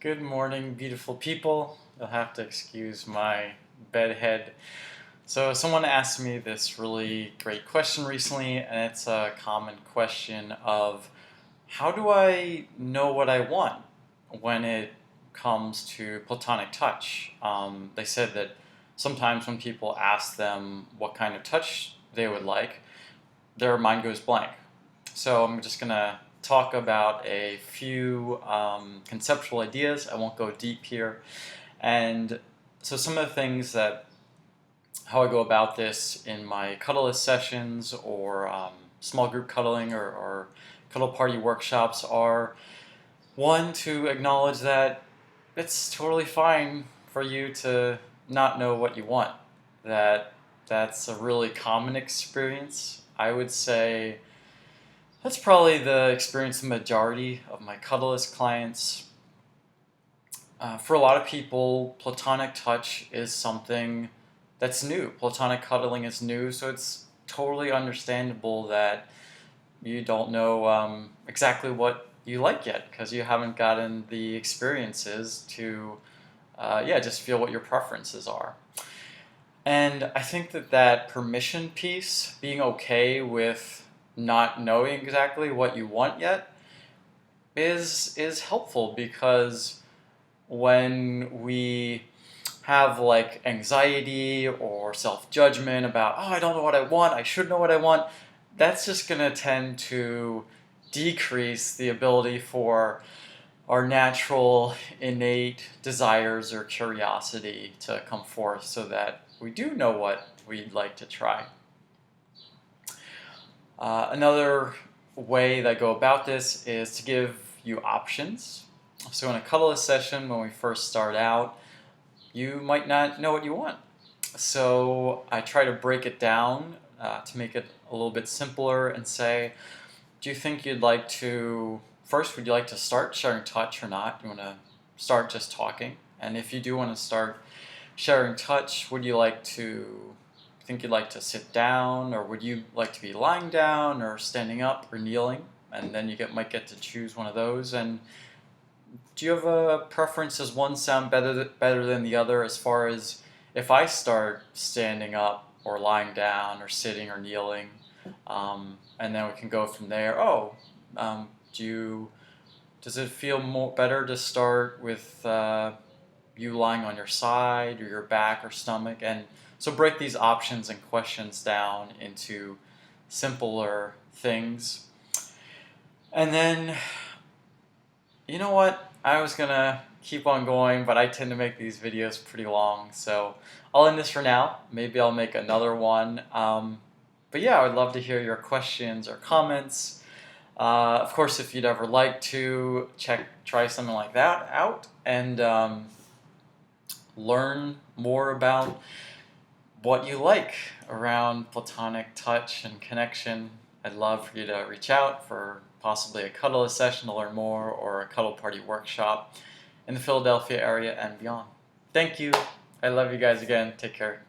Good morning, beautiful people. You'll have to excuse my bedhead. So someone asked me this really great question recently, and it's a common question of how do I know what I want when it comes to platonic touch? They said that sometimes when people ask them what kind of touch they would like, their mind goes blank. So I'm just gonna talk about a few conceptual ideas. I won't go deep here. And so some of the things that how I go about this in my cuddle sessions or small group cuddling or cuddle party workshops are one, to acknowledge that it's totally fine for you to not know what you want. That's a really common experience. I would say that's probably the experience of the majority of my cuddleist clients. For a lot of people, platonic touch is something that's new. Platonic cuddling is new, so it's totally understandable that you don't know exactly what you like yet because you haven't gotten the experiences to, just feel what your preferences are. And I think that permission piece, being okay with not knowing exactly what you want yet, is helpful because when we have like anxiety or self-judgment about, oh, I don't know what I want, I should know what I want, that's just going to tend to decrease the ability for our natural innate desires or curiosity to come forth so that we do know what we'd like to try. Another way that I go about this is to give you options. So in a cuddle session, when we first start out, you might not know what you want. So I try to break it down to make it a little bit simpler and say, do you think you'd like to, first, would you like to start sharing touch or not? You want to start just talking? And if you do want to start sharing touch, would you like to, think you'd like to sit down, or would you like to be lying down or standing up or kneeling? And then you might get to choose one of those. And do you have a preference? Does one sound better than the other, as far as if I start standing up or lying down or sitting or kneeling, and then we can go from there. Does it feel better to start with you lying on your side or your back or stomach? And so break these options and questions down into simpler things. And then, you know what? I was gonna keep on going, but I tend to make these videos pretty long, so I'll end this for now. Maybe I'll make another one. But yeah, I would love to hear your questions or comments. Of course, if you'd ever like to try something like that out and learn more about what you like around platonic touch and connection, I'd love for you to reach out for possibly a cuddle session to learn more, or a cuddle party workshop in the Philadelphia area and beyond. Thank you. I love you guys again. Take care.